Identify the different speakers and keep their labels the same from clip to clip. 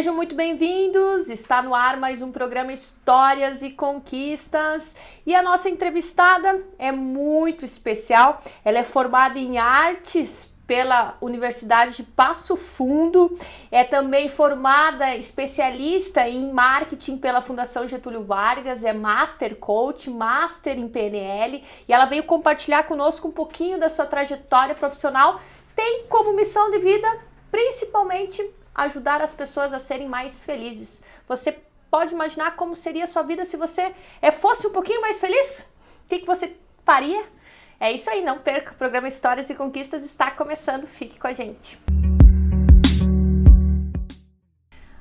Speaker 1: Sejam muito bem-vindos, está no ar mais um programa Histórias e Conquistas e a nossa entrevistada é muito especial, ela é formada em artes pela Universidade de Passo Fundo, é também formada especialista em marketing pela Fundação Getúlio Vargas, é Master Coach, Master em PNL e ela veio compartilhar conosco um pouquinho da sua trajetória profissional, tem como missão de vida principalmente ajudar as pessoas a serem mais felizes. Você pode imaginar como seria a sua vida se você fosse um pouquinho mais feliz? O que você faria? É isso aí, não perca. O programa Histórias e Conquistas está começando. Fique com a gente.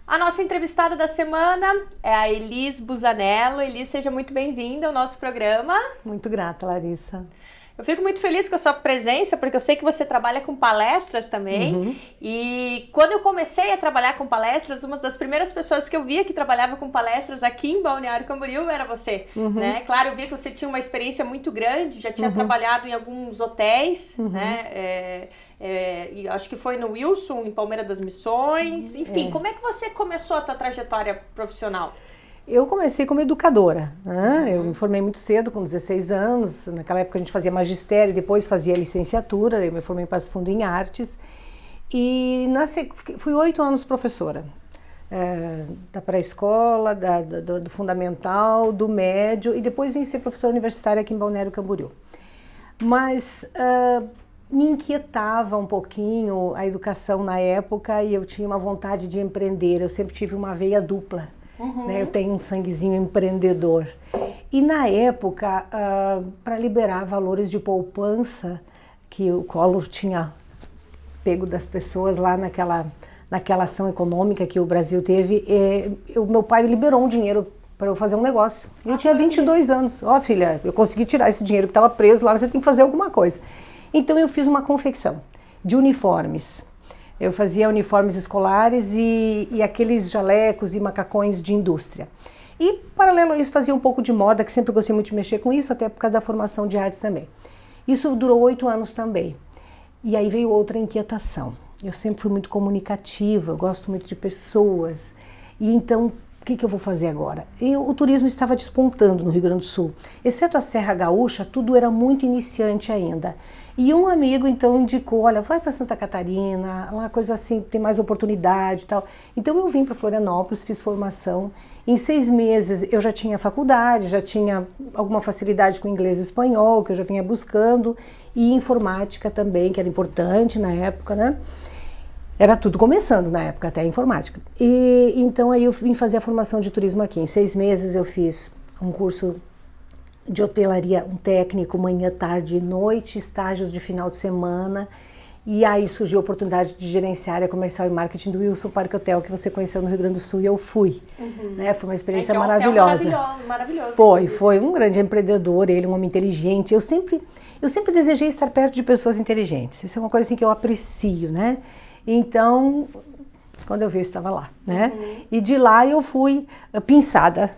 Speaker 1: A nossa entrevistada da semana é a Elis Busanello. Elis, seja muito bem-vinda ao nosso programa.
Speaker 2: Muito grata, Larissa.
Speaker 1: Eu fico muito feliz com a sua presença, porque eu sei que você trabalha com palestras também. E quando eu comecei a trabalhar com palestras, uma das primeiras pessoas que eu via que trabalhava com palestras aqui em Balneário Camboriú era você, né? Claro, eu via que você tinha uma experiência muito grande, já tinha trabalhado em alguns hotéis, né? E acho que foi no Wilson, em Palmeira das Missões. Enfim, como é que você começou a tua trajetória profissional?
Speaker 2: Eu comecei como educadora, né? Eu me formei muito cedo, com 16 anos. Naquela época a gente fazia magistério, depois fazia licenciatura. Eu me formei em Passo Fundo em artes. E fui 8 anos professora. Da pré-escola, do fundamental, do médio. E depois vim ser professora universitária aqui em Balneário Camboriú. Mas me inquietava um pouquinho a educação na época e eu tinha uma vontade de empreender. Eu sempre tive uma veia dupla. Né? Eu tenho um sanguezinho empreendedor. E na época, para liberar valores de poupança, que o Collor tinha pego das pessoas lá naquela ação econômica que o Brasil teve, meu pai me liberou um dinheiro para eu fazer um negócio. Eu tinha 22 anos. Filha, eu consegui tirar esse dinheiro que estava preso lá, você tem que fazer alguma coisa. Então eu fiz uma confecção de uniformes. Eu fazia uniformes escolares e aqueles jalecos e macacões de indústria. E, paralelo a isso, fazia um pouco de moda, que sempre gostei muito de mexer com isso, até por causa da formação de artes também. Isso durou 8 anos também. E aí veio outra inquietação. Eu sempre fui muito comunicativa, eu gosto muito de pessoas. E então, o que eu vou fazer agora? O turismo estava despontando no Rio Grande do Sul. Exceto a Serra Gaúcha, tudo era muito iniciante ainda. E um amigo, então, indicou, olha, vai para Santa Catarina, uma coisa assim, tem mais oportunidade e tal. Então, eu vim para Florianópolis, fiz formação. Em 6 meses, eu já tinha faculdade, já tinha alguma facilidade com inglês e espanhol, que eu já vinha buscando, e informática também, que era importante na época, né? Era tudo começando na época, até a informática. E então, aí eu vim fazer a formação de turismo aqui. Em 6 meses, eu fiz um curso de hotelaria, um técnico, manhã, tarde e noite, estágios de final de semana, e aí surgiu a oportunidade de gerenciar a comercial e marketing do Wilson Park Hotel, que você conheceu no Rio Grande do Sul, e eu fui. Né? Foi uma experiência maravilhosa.
Speaker 1: Maravilhoso.
Speaker 2: Foi um grande empreendedor, ele um homem inteligente. Eu sempre desejei estar perto de pessoas inteligentes, isso é uma coisa assim que eu aprecio, né? Então, quando eu vi, eu estava lá, né? E de lá eu fui pinçada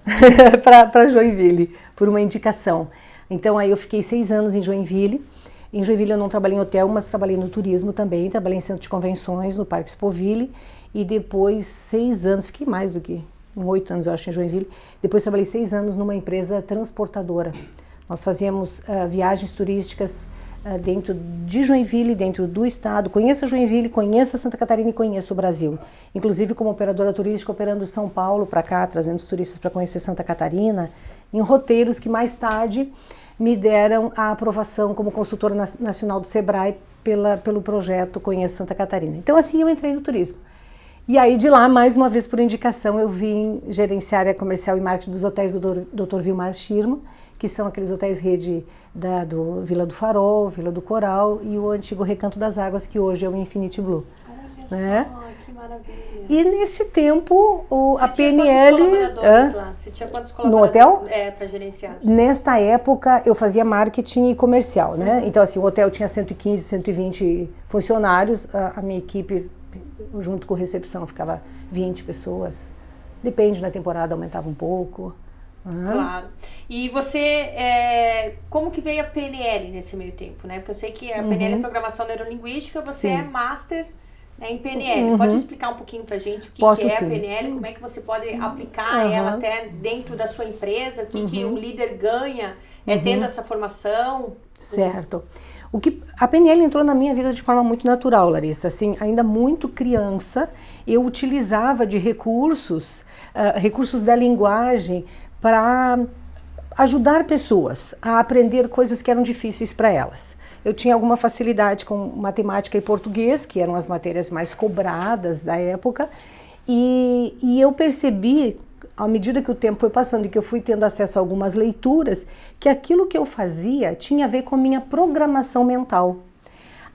Speaker 2: para Joinville, por uma indicação. Então aí eu fiquei 6 anos em Joinville. Em Joinville eu não trabalhei em hotel, mas trabalhei no turismo também. Trabalhei em centro de convenções, no Parque Expoville. E depois 6 anos, fiquei mais do que 8 anos eu acho em Joinville. Depois trabalhei 6 anos numa empresa transportadora. Nós fazíamos viagens turísticas dentro de Joinville, dentro do estado. Conheça Joinville, conheça Santa Catarina e conheça o Brasil. Inclusive como operadora turística, operando São Paulo para cá, trazendo os turistas para conhecer Santa Catarina, em roteiros que mais tarde me deram a aprovação como consultora nacional do Sebrae pelo projeto Conheça Santa Catarina. Então assim eu entrei no turismo. E aí de lá, mais uma vez por indicação, eu vim gerenciar a comercial e marketing dos hotéis do Dr. Vilmar Schirma, que são aqueles hotéis rede do Vila do Farol, Vila do Coral e o antigo Recanto das Águas, que hoje é o Infinity Blue.
Speaker 1: Olha
Speaker 2: só,
Speaker 1: que maravilha.
Speaker 2: E nesse tempo, a
Speaker 1: Você
Speaker 2: PNL...
Speaker 1: tinha quantos colaboradores lá? Você tinha quantos colaboradores
Speaker 2: no hotel?
Speaker 1: Para gerenciar?
Speaker 2: Nesta época, eu fazia marketing e comercial, né? Então, assim, o hotel tinha 115, 120 funcionários, a minha equipe, junto com recepção, ficava 20 pessoas. Depende, na temporada aumentava um pouco.
Speaker 1: Claro. E você, como que veio a PNL nesse meio tempo, né? Porque eu sei que a PNL é Programação Neurolinguística, você é Master É em PNL. Pode explicar um pouquinho pra gente o que é a PNL, como é que você pode aplicar ela até dentro da sua empresa, o que um líder ganha tendo essa formação?
Speaker 2: Certo. A PNL entrou na minha vida de forma muito natural, Larissa. Assim, ainda muito criança, eu utilizava de recursos da linguagem para ajudar pessoas a aprender coisas que eram difíceis para elas. Eu tinha alguma facilidade com matemática e português, que eram as matérias mais cobradas da época, e eu percebi, à medida que o tempo foi passando e que eu fui tendo acesso a algumas leituras, que aquilo que eu fazia tinha a ver com a minha programação mental.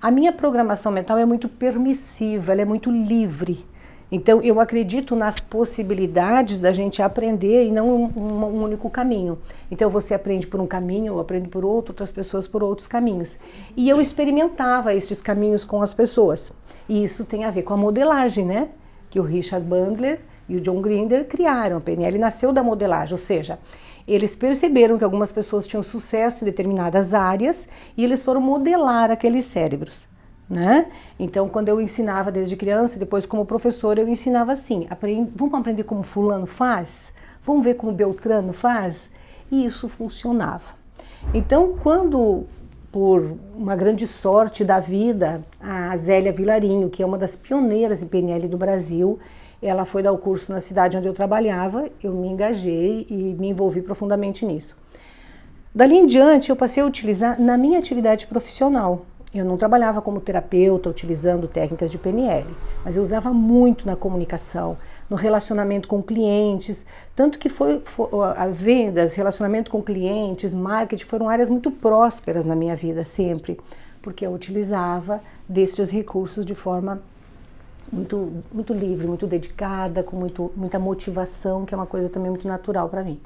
Speaker 2: A minha programação mental é muito permissiva, ela é muito livre. Então, eu acredito nas possibilidades da gente aprender e não um único caminho. Então, você aprende por um caminho, eu aprendo por outro, outras pessoas por outros caminhos. E eu experimentava esses caminhos com as pessoas. E isso tem a ver com a modelagem, né? Que o Richard Bandler e o John Grinder criaram. A PNL nasceu da modelagem, ou seja, eles perceberam que algumas pessoas tinham sucesso em determinadas áreas e eles foram modelar aqueles cérebros. Né? Então, quando eu ensinava desde criança, depois como professora, eu ensinava assim, vamos aprender como fulano faz? Vamos ver como Beltrano faz? E isso funcionava. Então, quando, por uma grande sorte da vida, a Zélia Vilarinho, que é uma das pioneiras em PNL do Brasil, ela foi dar o curso na cidade onde eu trabalhava, eu me engajei e me envolvi profundamente nisso. Dali em diante, eu passei a utilizar na minha atividade profissional. Eu não trabalhava como terapeuta utilizando técnicas de PNL, mas eu usava muito na comunicação, no relacionamento com clientes, tanto que a vendas, relacionamento com clientes, marketing foram áreas muito prósperas na minha vida sempre, porque eu utilizava destes recursos de forma muito, muito livre, muito dedicada, com muita motivação, que é uma coisa também muito natural para mim.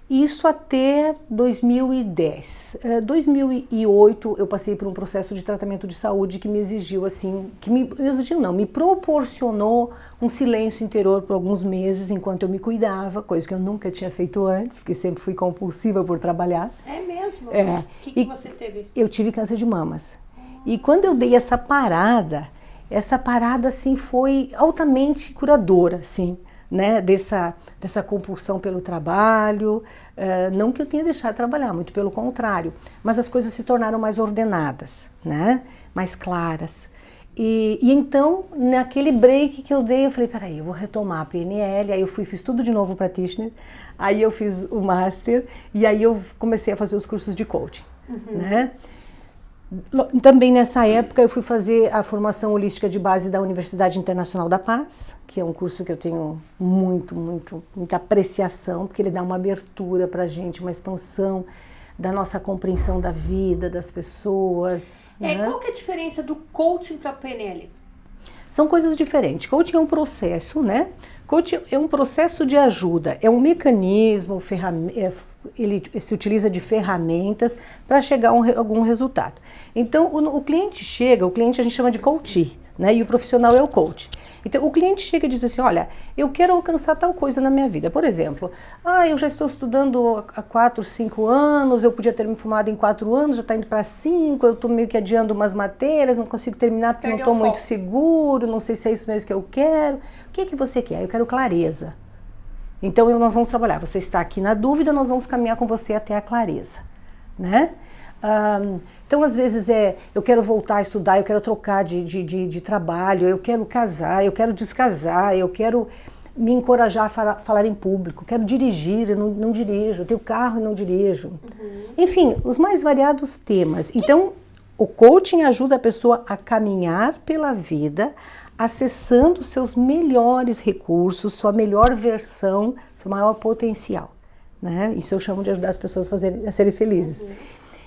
Speaker 2: Isso até 2010. 2008 eu passei por um processo de tratamento de saúde que me exigiu assim, me proporcionou um silêncio interior por alguns meses enquanto eu me cuidava, coisa que eu nunca tinha feito antes, porque sempre fui compulsiva por trabalhar.
Speaker 1: É mesmo? O que você teve?
Speaker 2: Eu tive câncer de mamas. E quando eu dei essa parada assim foi altamente curadora, assim. Né, dessa compulsão pelo trabalho, não que eu tenha deixado de trabalhar, muito pelo contrário, mas as coisas se tornaram mais ordenadas, né, mais claras. E então, naquele break que eu dei, eu falei, peraí, eu vou retomar a PNL, aí eu fiz tudo de novo practitioner, aí eu fiz o master, e aí eu comecei a fazer os cursos de coaching, né. Também nessa época eu fui fazer a formação holística de base da Universidade Internacional da Paz, que é um curso que eu tenho muita apreciação, porque ele dá uma abertura pra gente, uma expansão da nossa compreensão da vida, das pessoas. Né?
Speaker 1: Qual que é a diferença do coaching para a PNL?
Speaker 2: São coisas diferentes. Coaching é um processo, né? Coaching é um processo de ajuda, é um mecanismo, ele se utiliza de ferramentas para chegar a algum resultado. Então, o cliente a gente chama de coachee, né? E o profissional é o coach. Então, o cliente chega e diz assim, olha, eu quero alcançar tal coisa na minha vida. Por exemplo, eu já estou estudando há 4, 5 anos, eu podia ter me formado em 4 anos, já está indo para 5, eu estou meio que adiando umas matérias, não consigo terminar porque não estou muito seguro, não sei se é isso mesmo que eu quero. O que é que você quer? Eu quero clareza. Então, nós vamos trabalhar. Você está aqui na dúvida, nós vamos caminhar com você até a clareza, né? Então, às vezes, eu quero voltar a estudar, eu quero trocar de trabalho, eu quero casar, eu quero descasar, eu quero me encorajar a falar em público, quero dirigir, eu não dirijo, eu tenho carro e não dirijo. Enfim, os mais variados temas. Então, o coaching ajuda a pessoa a caminhar pela vida, acessando seus melhores recursos, sua melhor versão, seu maior potencial. Né? Isso eu chamo de ajudar as pessoas a serem felizes.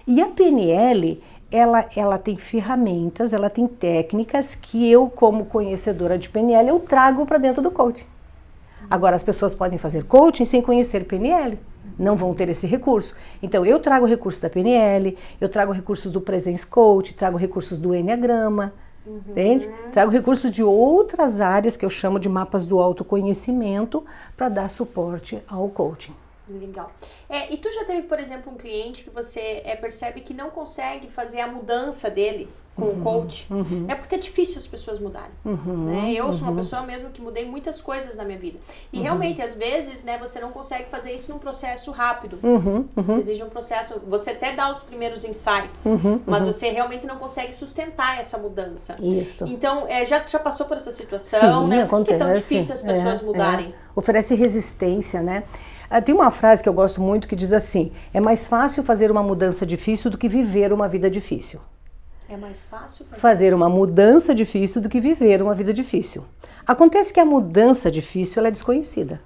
Speaker 2: E a PNL, ela tem ferramentas, ela tem técnicas que eu, como conhecedora de PNL, eu trago para dentro do coaching. Agora, as pessoas podem fazer coaching sem conhecer PNL, não vão ter esse recurso. Então, eu trago recursos da PNL, eu trago recursos do Presence Coach, trago recursos do Enneagrama, entende? Trago recursos de outras áreas que eu chamo de mapas do autoconhecimento para dar suporte ao coaching.
Speaker 1: Legal. E tu já teve, por exemplo, um cliente que você percebe que não consegue fazer a mudança dele com o coach, é porque é difícil as pessoas mudarem, né? Eu sou uma pessoa mesmo que mudei muitas coisas na minha vida. E realmente, às vezes, né, você não consegue fazer isso num processo rápido. Você exige um processo, você até dá os primeiros insights, mas você realmente não consegue sustentar essa mudança.
Speaker 2: Isso.
Speaker 1: Então, já passou por essa situação,
Speaker 2: Sim,
Speaker 1: né? Por que é tão
Speaker 2: acontece.
Speaker 1: difícil as pessoas mudarem?
Speaker 2: Oferece resistência, né? Tem uma frase que eu gosto muito que diz assim: é mais fácil fazer uma mudança difícil do que viver uma vida difícil.
Speaker 1: É mais fácil
Speaker 2: fazer uma mudança difícil do que viver uma vida difícil. Acontece que a mudança difícil ela é desconhecida.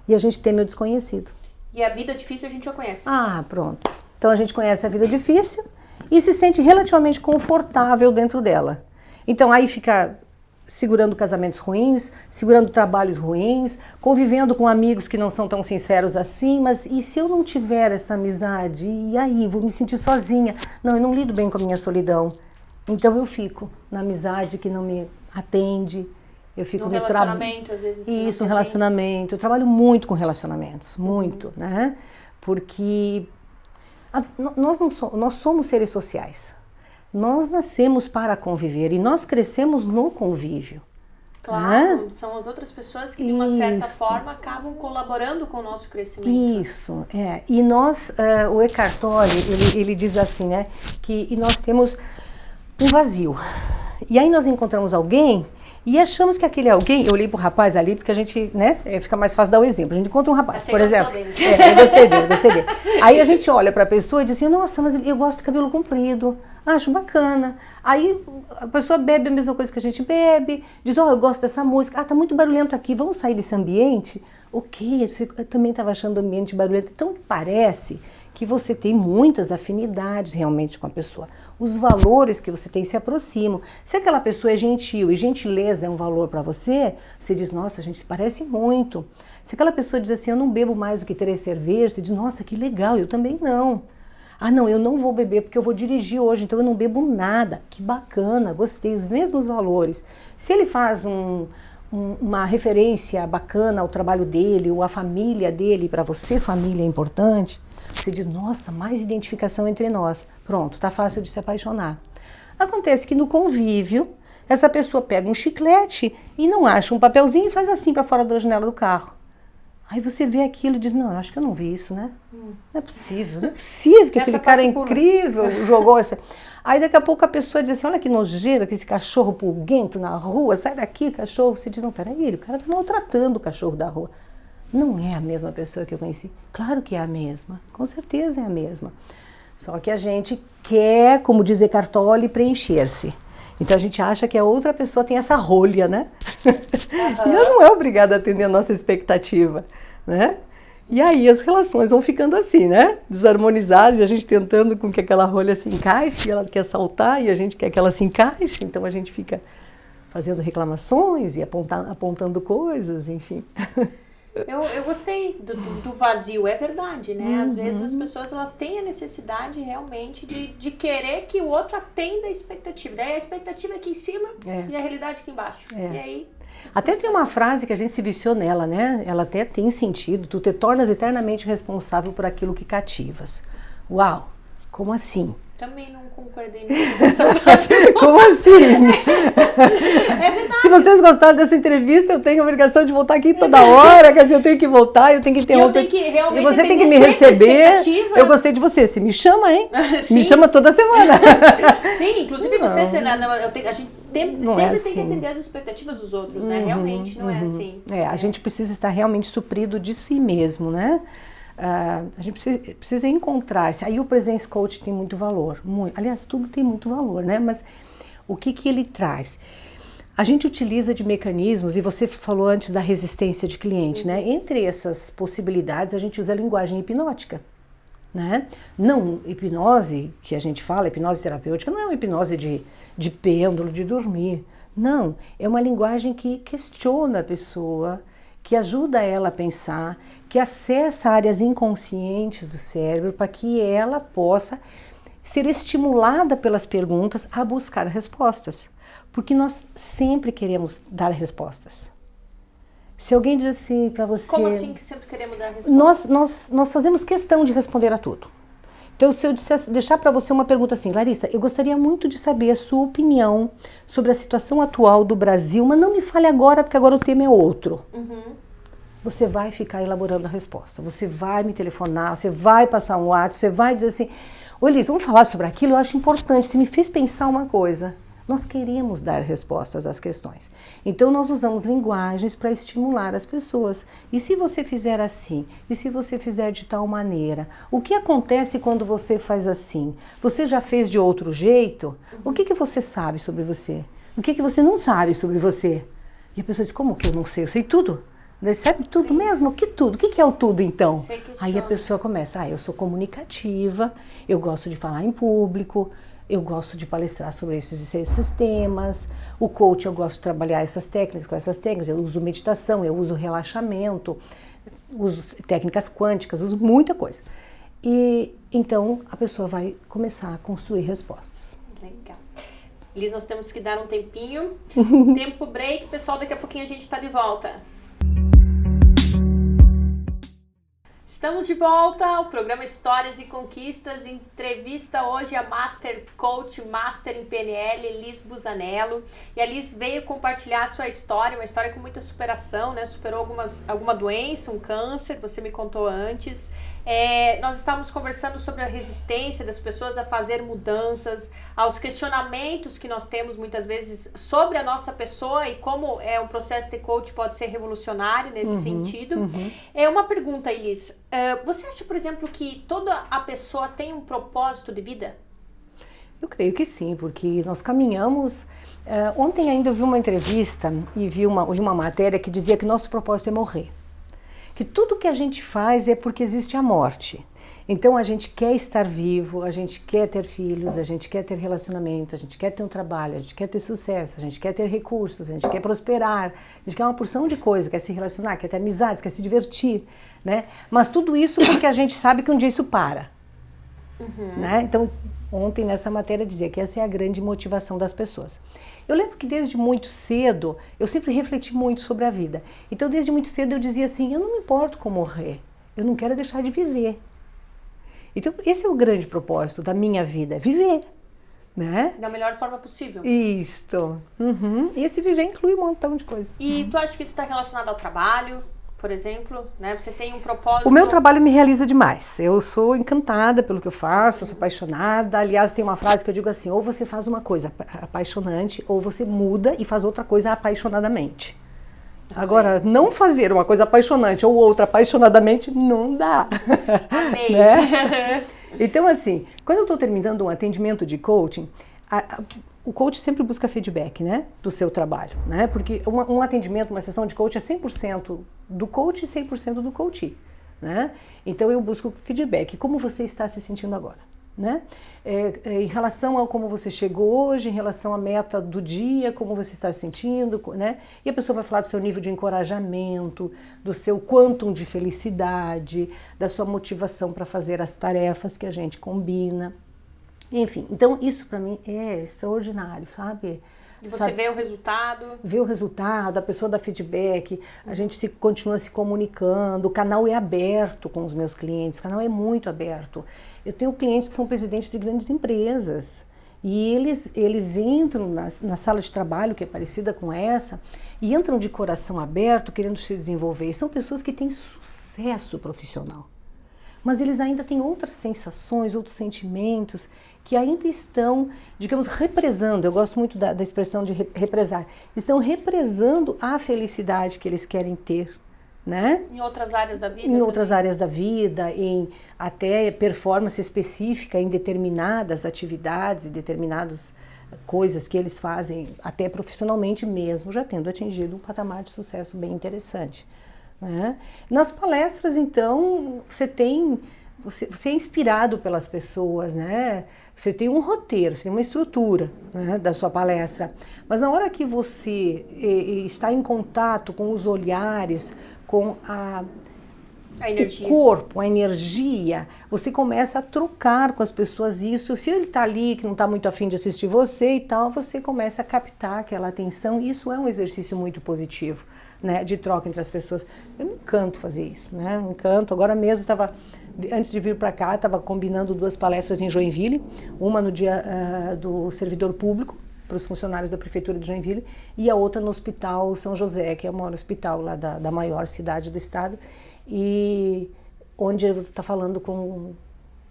Speaker 2: E a gente teme o desconhecido.
Speaker 1: E a vida difícil a gente já conhece.
Speaker 2: Ah, pronto. Então a gente conhece a vida difícil e se sente relativamente confortável dentro dela. Então aí fica segurando casamentos ruins, segurando trabalhos ruins, convivendo com amigos que não são tão sinceros assim, mas e se eu não tiver essa amizade? E aí, vou me sentir sozinha? Não, eu não lido bem com a minha solidão. Então eu fico na amizade que não me atende, eu fico
Speaker 1: no
Speaker 2: no
Speaker 1: relacionamento, às vezes.
Speaker 2: Isso, um relacionamento. Eu trabalho muito com relacionamentos, muito, né? Porque nós somos seres sociais. Nós nascemos para conviver e nós crescemos no convívio.
Speaker 1: Claro,
Speaker 2: né?
Speaker 1: São as outras pessoas que de uma certa forma acabam colaborando com o nosso crescimento.
Speaker 2: Isso, é. E nós, o Eckhart Tolle, ele diz assim, né, que nós temos um vazio. E aí nós encontramos alguém e achamos que aquele alguém, eu olhei pro rapaz ali porque a gente, né, fica mais fácil dar o exemplo. A gente encontra um rapaz, por exemplo. Eu gostei dele. Aí a gente olha pra pessoa e diz assim, nossa, mas eu gosto de cabelo comprido. Acho bacana. Aí a pessoa bebe a mesma coisa que a gente bebe, diz, eu gosto dessa música. Tá muito barulhento aqui, vamos sair desse ambiente? Ok, você também estava achando o ambiente barulhento. Então parece que você tem muitas afinidades realmente com a pessoa. Os valores que você tem se aproximam. Se aquela pessoa é gentil e gentileza é um valor para você, você diz, nossa, a gente se parece muito. Se aquela pessoa diz assim, eu não bebo mais do que 3 cervejas, você diz, nossa, que legal, eu também não. Ah, não, eu não vou beber porque eu vou dirigir hoje, então eu não bebo nada. Que bacana, gostei, os mesmos valores. Se ele faz uma referência bacana ao trabalho dele ou à família dele, para você, família é importante, você diz, nossa, mais identificação entre nós. Pronto, tá fácil de se apaixonar. Acontece que no convívio, essa pessoa pega um chiclete e não acha um papelzinho e faz assim para fora da janela do carro. Aí você vê aquilo e diz, não, eu acho que eu não vi isso, né? Não é possível que aquele cara incrível jogou essa... Aí daqui a pouco a pessoa diz assim, olha que nojeira, que esse cachorro pulguento na rua, sai daqui, cachorro. Você diz, não, peraí, o cara tá maltratando o cachorro da rua. Não é a mesma pessoa que eu conheci. Claro que é a mesma, com certeza é a mesma. Só que a gente quer, como diz Eckhart Tolle, preencher-se. Então a gente acha que a outra pessoa tem essa rolha, né? E ela não é obrigada a atender a nossa expectativa, né? E aí as relações vão ficando assim, né? Desarmonizadas, e a gente tentando com que aquela rolha se encaixe, e ela quer saltar e a gente quer que ela se encaixe, então a gente fica fazendo reclamações e apontando coisas, enfim.
Speaker 1: Eu gostei do vazio, é verdade, né? Às vezes as pessoas elas têm a necessidade realmente de querer que o outro atenda a expectativa. Daí a expectativa é aqui em cima e a realidade aqui embaixo. E aí...
Speaker 2: Até tem uma frase que a gente se viciou nela, né? Ela até tem sentido. Tu te tornas eternamente responsável por aquilo que cativas. Uau! Como assim?
Speaker 1: Também não concordei muito com essa frase.
Speaker 2: Como assim?
Speaker 1: É verdade.
Speaker 2: Se vocês gostaram dessa entrevista, eu tenho a obrigação de voltar aqui toda hora. Quer dizer, eu tenho que voltar, eu tenho que interromper. E você tem que me receber. Eu gostei de você. Você me chama, hein? Me chama toda semana.
Speaker 1: Sim, inclusive você, a gente sempre tem que atender as expectativas dos outros, né? Realmente não é assim.
Speaker 2: A gente precisa estar realmente suprido de si mesmo, né? A gente precisa encontrar-se. Aí o Presence Coach tem muito valor. Aliás, tudo tem muito valor, né? Mas o que ele traz? A gente utiliza de mecanismos, e você falou antes da resistência de cliente, né? Entre essas possibilidades, a gente usa a linguagem hipnótica, né? Não, hipnose, que a gente fala, hipnose terapêutica, não é uma hipnose de pêndulo, de dormir. Não, é uma linguagem que questiona a pessoa, que ajuda ela a pensar, que acessa áreas inconscientes do cérebro para que ela possa ser estimulada pelas perguntas a buscar respostas. Porque nós sempre queremos dar respostas. Se alguém diz assim para você...
Speaker 1: Como assim que sempre queremos dar respostas?
Speaker 2: Nós fazemos questão de responder a tudo. Então, se eu deixar para você uma pergunta assim, Larissa, eu gostaria muito de saber a sua opinião sobre a situação atual do Brasil, mas não me fale agora, porque agora o tema é outro. Você vai ficar elaborando a resposta, você vai me telefonar, você vai passar um WhatsApp, você vai dizer assim, ô Elis, vamos falar sobre aquilo, eu acho importante, você me fez pensar uma coisa. Nós queremos dar respostas às questões. Então, nós usamos linguagens para estimular as pessoas. E se você fizer assim? E se você fizer de tal maneira? O que acontece quando você faz assim? Você já fez de outro jeito? O que você sabe sobre você? O que você não sabe sobre você? E a pessoa diz, como que eu não sei? Eu sei tudo. Você sabe tudo mesmo? Que tudo? O que é o tudo, então? Aí a pessoa começa, eu sou comunicativa, eu gosto de falar em público, eu gosto de palestrar sobre esses temas, o coach eu gosto de trabalhar essas técnicas, com essas técnicas, eu uso meditação, eu uso relaxamento, uso técnicas quânticas, uso muita coisa. E então a pessoa vai começar a construir respostas.
Speaker 1: Legal. Elis, nós temos que dar um tempinho, tempo break, pessoal, daqui a pouquinho a gente está de volta. Estamos de volta ao programa Histórias e Conquistas. Entrevista hoje a Master Coach, Master em PNL, Elis Busanello. E a Elis veio compartilhar a sua história, uma história com muita superação, né? Superou alguma doença, um câncer, você me contou antes. Nós estávamos conversando sobre a resistência das pessoas a fazer mudanças, aos questionamentos que nós temos muitas vezes sobre a nossa pessoa e como um processo de coach pode ser revolucionário nesse sentido. É uma pergunta, Elis. Você acha, por exemplo, que toda a pessoa tem um propósito de vida?
Speaker 2: Eu creio que sim, porque nós caminhamos... ontem ainda eu vi uma entrevista e vi uma matéria que dizia que nosso propósito é morrer. Que tudo que a gente faz é porque existe a morte. Então a gente quer estar vivo, a gente quer ter filhos, a gente quer ter relacionamento, a gente quer ter um trabalho, a gente quer ter sucesso, a gente quer ter recursos, a gente quer prosperar, a gente quer uma porção de coisa, quer se relacionar, quer ter amizades, quer se divertir, né? Mas tudo isso porque a gente sabe que um dia isso para. Né? Então, ontem nessa matéria dizia que essa é a grande motivação das pessoas. Eu lembro que desde muito cedo, eu sempre refleti muito sobre a vida. Então, desde muito cedo eu dizia assim, eu não me importo com morrer, eu não quero deixar de viver. Então, esse é o grande propósito da minha vida, é viver. Né?
Speaker 1: Da melhor forma possível.
Speaker 2: Isto. E esse viver inclui um montão de coisas.
Speaker 1: E tu acha que isso está relacionado ao trabalho? Por exemplo, né? Você tem um propósito...
Speaker 2: O meu trabalho me realiza demais. Eu sou encantada pelo que eu faço, eu sou apaixonada. Aliás, tem uma frase que eu digo assim, ou você faz uma coisa apaixonante, ou você muda e faz outra coisa apaixonadamente. Agora, não fazer uma coisa apaixonante ou outra apaixonadamente, não dá.
Speaker 1: Amei.
Speaker 2: Né? Então, assim, quando eu estou terminando um atendimento de coaching, o coach sempre busca feedback, né, do seu trabalho, né? Porque um atendimento, uma sessão de coaching é 100% do coach e 100% do coachee, né? Então eu busco feedback, como você está se sentindo agora, né? Em relação a como você chegou hoje, em relação à meta do dia, como você está se sentindo, né? E a pessoa vai falar do seu nível de encorajamento, do seu quantum de felicidade, da sua motivação para fazer as tarefas que a gente combina. Enfim, então isso para mim é extraordinário, sabe?
Speaker 1: E você vê o resultado?
Speaker 2: Vê o resultado, a pessoa dá feedback, a gente continua se comunicando, o canal é aberto com os meus clientes, o canal é muito aberto. Eu tenho clientes que são presidentes de grandes empresas e eles entram na sala de trabalho, que é parecida com essa, e entram de coração aberto, querendo se desenvolver. E são pessoas que têm sucesso profissional. Mas eles ainda têm outras sensações, outros sentimentos que ainda estão, digamos, represando, eu gosto muito da expressão de represar, estão represando a felicidade que eles querem ter, né?
Speaker 1: Em outras áreas da vida?
Speaker 2: Em outras áreas da vida, em até performance específica em determinadas atividades, em determinadas coisas que eles fazem, até profissionalmente mesmo, já tendo atingido um patamar de sucesso bem interessante. Né? Nas palestras, então, você é inspirado pelas pessoas, né? Você tem um roteiro, você tem uma estrutura, né, da sua palestra, mas na hora que você está em contato com os olhares, com o corpo, a energia, você começa a trocar com as pessoas isso. Se ele está ali, que não está muito afim de assistir você e tal, você começa a captar aquela atenção. Isso é um exercício muito positivo, né, de troca entre as pessoas. Eu me encanto fazer isso, né? Me encanto. Agora mesmo antes de vir para cá, estava combinando 2 palestras em Joinville, uma no dia do servidor público, para os funcionários da Prefeitura de Joinville, e a outra no Hospital São José, que é o maior hospital lá da maior cidade do estado, e onde eu estou falando com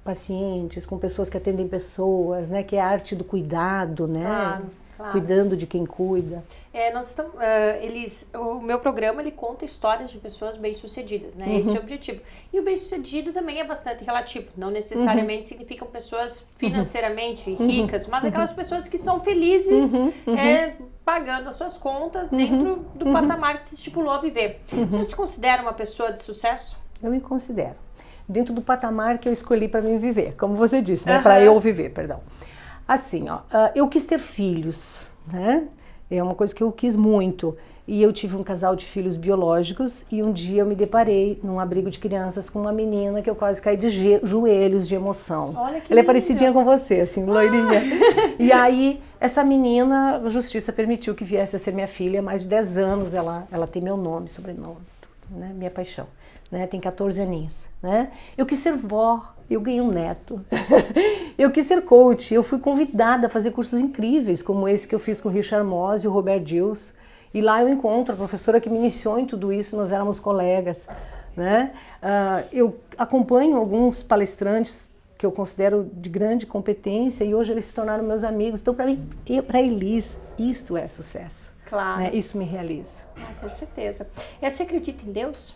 Speaker 2: pacientes, com pessoas que atendem pessoas, né, que é a arte do cuidado, né?
Speaker 1: Claro.
Speaker 2: Cuidando de quem cuida.
Speaker 1: Nós estamos, o meu programa ele conta histórias de pessoas bem-sucedidas, né? Esse é o objetivo. E o bem-sucedido também é bastante relativo. Não necessariamente significam pessoas financeiramente ricas, mas aquelas pessoas que são felizes pagando as suas contas dentro do patamar que se estipulou a viver. Você se considera uma pessoa de sucesso?
Speaker 2: Eu me considero. Dentro do patamar que eu escolhi para mim viver, como você disse, né? Para eu viver, perdão. Assim, ó, eu quis ter filhos, né? É uma coisa que eu quis muito. E eu tive um casal de filhos biológicos e um dia eu me deparei num abrigo de crianças com uma menina que eu quase caí de joelhos de emoção.
Speaker 1: Olha que
Speaker 2: Ela é
Speaker 1: lindo.
Speaker 2: parecidinha com você, assim, loirinha. E aí, essa menina, a justiça permitiu que viesse a ser minha filha. Há mais de 10 anos ela tem meu nome, sobrenome, tudo, né? Minha paixão. Né? Tem 14 aninhos. Né? Eu quis ser vó. Eu ganhei um neto. Eu quis ser coach. Eu fui convidada a fazer cursos incríveis, como esse que eu fiz com o Richard Moss e o Robert Dills. E lá eu encontro a professora que me iniciou em tudo isso, nós éramos colegas. Né? Eu acompanho alguns palestrantes que eu considero de grande competência e hoje eles se tornaram meus amigos. Então, para mim, para Elis, isto é sucesso.
Speaker 1: Claro.
Speaker 2: Né? Isso me realiza.
Speaker 1: Com certeza. E você acredita em Deus?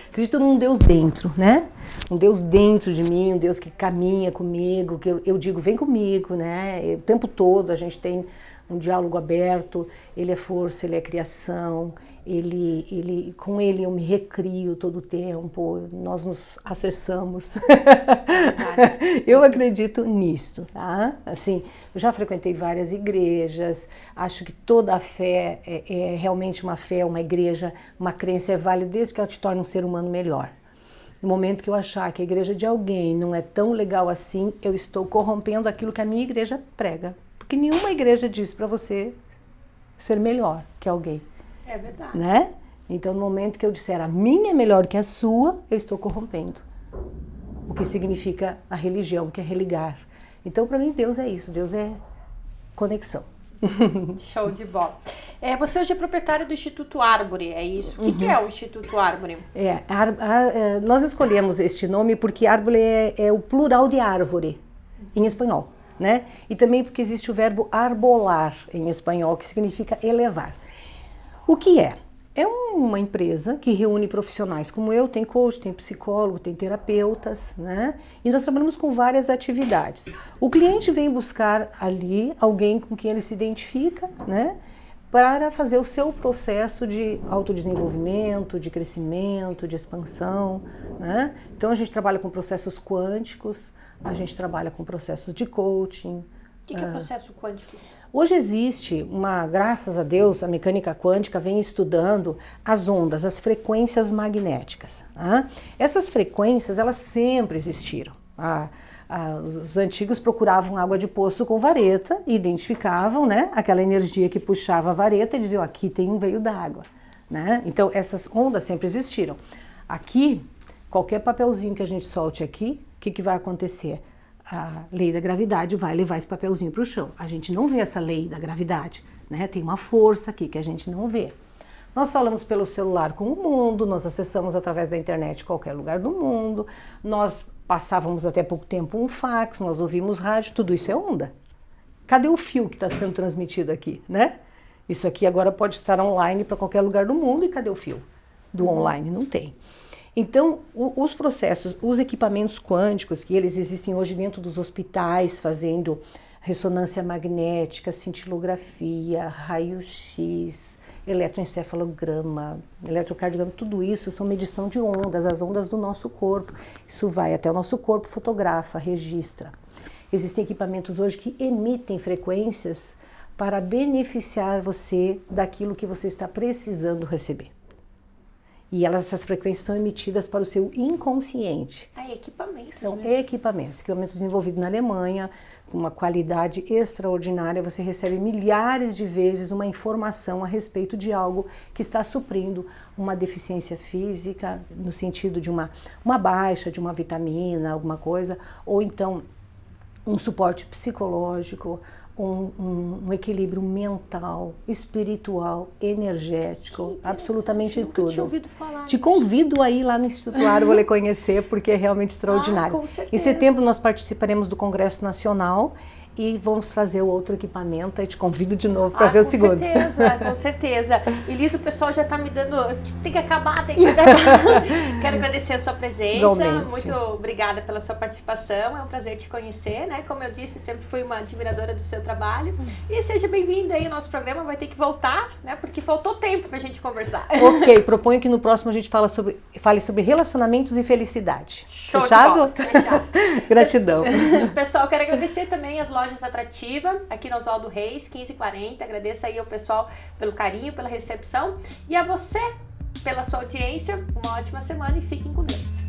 Speaker 2: Acredito num Deus dentro, né? Um Deus dentro de mim, um Deus que caminha comigo, que eu digo, vem comigo, né? O tempo todo a gente tem um diálogo aberto, ele é força, ele é criação, com ele eu me recrio todo o tempo, nós nos acessamos. Eu acredito nisto, tá? Assim, eu já frequentei várias igrejas, acho que toda a fé é realmente uma fé, uma igreja, uma crença é válida desde que ela te torne um ser humano melhor. No momento que eu achar que a igreja de alguém não é tão legal assim, eu estou corrompendo aquilo que a minha igreja prega. Porque nenhuma igreja diz para você ser melhor que alguém.
Speaker 1: É verdade.
Speaker 2: Né? Então, no momento que eu disser a minha é melhor que a sua, eu estou corrompendo. O que significa a religião, que é religar. Então, para mim, Deus é isso. Deus é conexão.
Speaker 1: Show de bola. Você hoje é proprietária do Instituto Árvore, é isso? O que é o Instituto Árvore?
Speaker 2: Nós escolhemos este nome porque árvore é o plural de árvore, em espanhol. Né? E também porque existe o verbo arbolar em espanhol, que significa elevar. O que é? É uma empresa que reúne profissionais como eu, tem coach, tem psicólogo, tem terapeutas, né? E nós trabalhamos com várias atividades. O cliente vem buscar ali alguém com quem ele se identifica, né? Para fazer o seu processo de autodesenvolvimento, de crescimento, de expansão, né? Então a gente trabalha com processos quânticos, a gente trabalha com processos de coaching.
Speaker 1: O que é processo quântico?
Speaker 2: Hoje existe graças a Deus, a mecânica quântica vem estudando as ondas, as frequências magnéticas. Tá? Essas frequências, elas sempre existiram. Os antigos procuravam água de poço com vareta e identificavam, né, aquela energia que puxava a vareta e diziam, aqui tem um veio d'água. Né? Então, essas ondas sempre existiram. Aqui, qualquer papelzinho que a gente solte aqui, o que vai acontecer? A lei da gravidade vai levar esse papelzinho para o chão. A gente não vê essa lei da gravidade, né? Tem uma força aqui que a gente não vê. Nós falamos pelo celular com o mundo, nós acessamos através da internet qualquer lugar do mundo, nós passávamos até pouco tempo um fax, nós ouvimos rádio, tudo isso é onda. Cadê o fio que está sendo transmitido aqui, né? Isso aqui agora pode estar online para qualquer lugar do mundo, e cadê o fio do online? Não tem. Então, os processos, os equipamentos quânticos, que eles existem hoje dentro dos hospitais, fazendo ressonância magnética, cintilografia, raio-x, eletroencefalograma, eletrocardiograma, tudo isso são medição de ondas, as ondas do nosso corpo. Isso vai até o nosso corpo, fotografa, registra. Existem equipamentos hoje que emitem frequências para beneficiar você daquilo que você está precisando receber. E essas frequências são emitidas para o seu inconsciente.
Speaker 1: Equipamentos.
Speaker 2: São equipamentos desenvolvidos na Alemanha, com uma qualidade extraordinária. Você recebe milhares de vezes uma informação a respeito de algo que está suprindo uma deficiência física, no sentido de uma baixa de uma vitamina, alguma coisa, ou então um suporte psicológico, um equilíbrio mental, espiritual, energético, absolutamente tudo.
Speaker 1: Nunca tinha ouvido falar
Speaker 2: Te
Speaker 1: nisso.
Speaker 2: convido a ir lá no Instituto Árvore conhecer, porque é realmente extraordinário.
Speaker 1: Com certeza.
Speaker 2: Em setembro nós participaremos do Congresso Nacional e vamos trazer o outro equipamento. Aí te convido de novo para ver o segundo.
Speaker 1: Com certeza. Elisa, o pessoal já está me dando... Tem que acabar. Quero agradecer a sua presença.
Speaker 2: Igualmente.
Speaker 1: Muito obrigada pela sua participação. É um prazer te conhecer, né? Como eu disse, sempre fui uma admiradora do seu trabalho. E seja bem-vinda aí ao nosso programa. Vai ter que voltar, né? Porque faltou tempo para a gente conversar.
Speaker 2: Ok, proponho que no próximo a gente fale sobre relacionamentos e felicidade.
Speaker 1: Show
Speaker 2: Fechado?
Speaker 1: de bola. Fechado.
Speaker 2: Gratidão.
Speaker 1: Pessoal, quero agradecer também as lojas Atrativa, aqui no Oswaldo Reis, 1540. Agradeço aí ao pessoal pelo carinho, pela recepção. E a você, pela sua audiência. Uma ótima semana e fiquem com Deus.